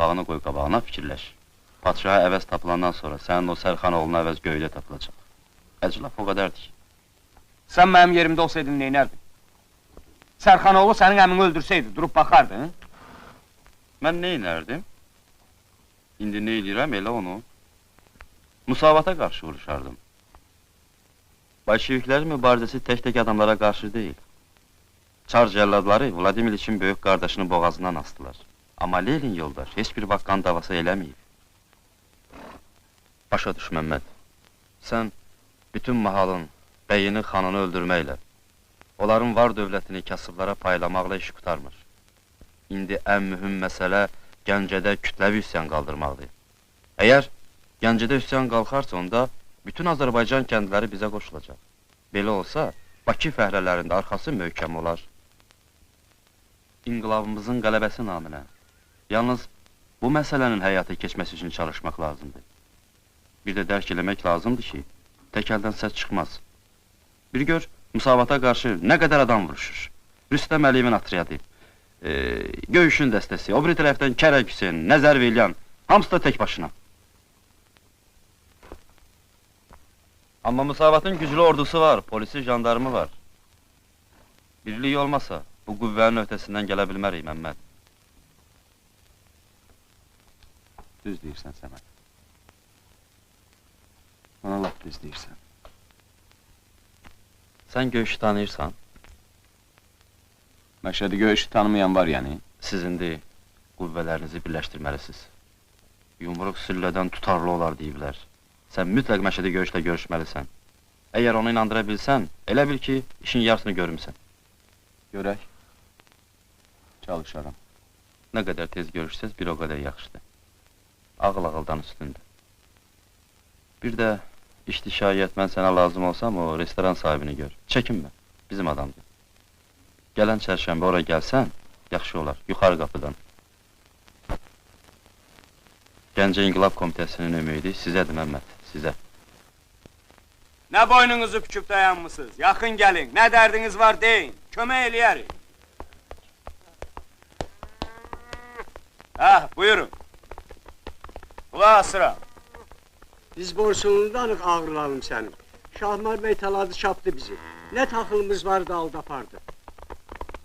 papağını qoy qabağına fikirləş. Padişaha əvəz tapılandan sonra sənin o Sərxan oğluna əvəz göydə tapılacaq. Əclaf o qədərdir ki. Sən mənim yerimdə olsaydın neynərdin? Sərxanoğlu sənin əmini öldürsəydi, durub baxardın? Mən neynərdim? İndi nə edirəm, elə onu. Musavata qarşı vuruşardım. Bolşeviklərin mübarizəsi tək-tək adamlara qarşı deyil. Çar cəlladları Vladimir için böyük qardaşını boğazından astılar. Amma Lenin yoldaş heç bir vaxt qan davası eləməyib. Başa düş, Məmməd. Sən bütün mahalın, bəyini, xanını öldürməklə, onların var dövlətini kasıblara paylamaqla iş qutarmır. İndi ən mühüm məsələ Gəncədə kütləvi üsyan qaldırmaqdır. Əgər Gəncədə üsyan qalxarsa, onda bütün Azərbaycan kəndləri bizə qoşulacaq. Belə olsa, Bakı fəhrələrində arxası möhkəm olar. İnqilabımızın qələbəsi naminə. Yalnız bu məsələnin həyata keçməsi üçün çalışmaq lazımdır. Bir də dərk eləmək lazımdır ki, tək əldən səs çıxmaz. Bir gör, Musavata qarşı nə qədər adam vuruşur. Rüstəm Əliyevin atriyadı, Göyüşün dəstəsi, o biri tərəfdən Kərək Hüseyin, Nəzər Vilyan, hamısı da tək başına. Amma Musavatın güclü ordusu var, polisi, jandarmı var. Birlik olmasa, bu qüvvənin öhdəsindən gələ bilmərik, Məmməd. Düz deyirsən, Səməd. Ona laf düz deyirsən. Sən Göyüşü tanıyırsan? Məşədi Göyüşü tanımayan var, yəni? Siz indi qüvvələrinizi birləşdirməlisiniz. Yumruq süllədən tutarlı olar deyiblər. Sən mütləq Məşədi Göyüşlə görüşməlisən. Əgər onu inandıra bilsən, elə bil ki, işin yarısını görmüsən. Görək. Çalışaram. Nə qədər tez görüşsəz, bir o qədər yaxşıdır. Ağıl ağıldan üstündür. Bir də, işdi şayət mən sənə lazım olsam, o restoran sahibini gör. Çəkinmə, bizim adamdır. Gələn çərşənbə ora gəlsən, yaxşı olar, yuxarı qapıdan. Gəncə İnqilab Komitəsinin ümidi sizədir, Məmməd, sizə. Nə boynunuzu büküb dayanmışsınız? Yaxın gəlin, nə dərdiniz var deyin, kömək eləyərik. Buyurun. Qulaq asıram. Biz borcundan ağırlalım sənin. Şahmar bəy taladı çapdı bizi. Nə taxılımız vardı, aldı apardı.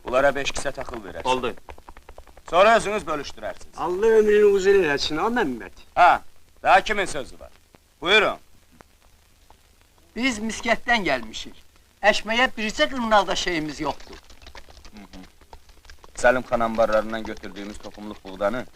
Bunlara 5 kisə taxıl verərsiniz. Oldu. Sonra özünüz bölüşdürərsiniz. Allah ömrünü uzun eləsin, ha Məmməd. Daha kimin sözü var? Buyurun. Biz Miskətdən gəlmişik. Əşməyə bircə qırnaqda şeyimiz yoxdur. Səlim xan ambarlarından götürdüyümüz toxumluq buğdanı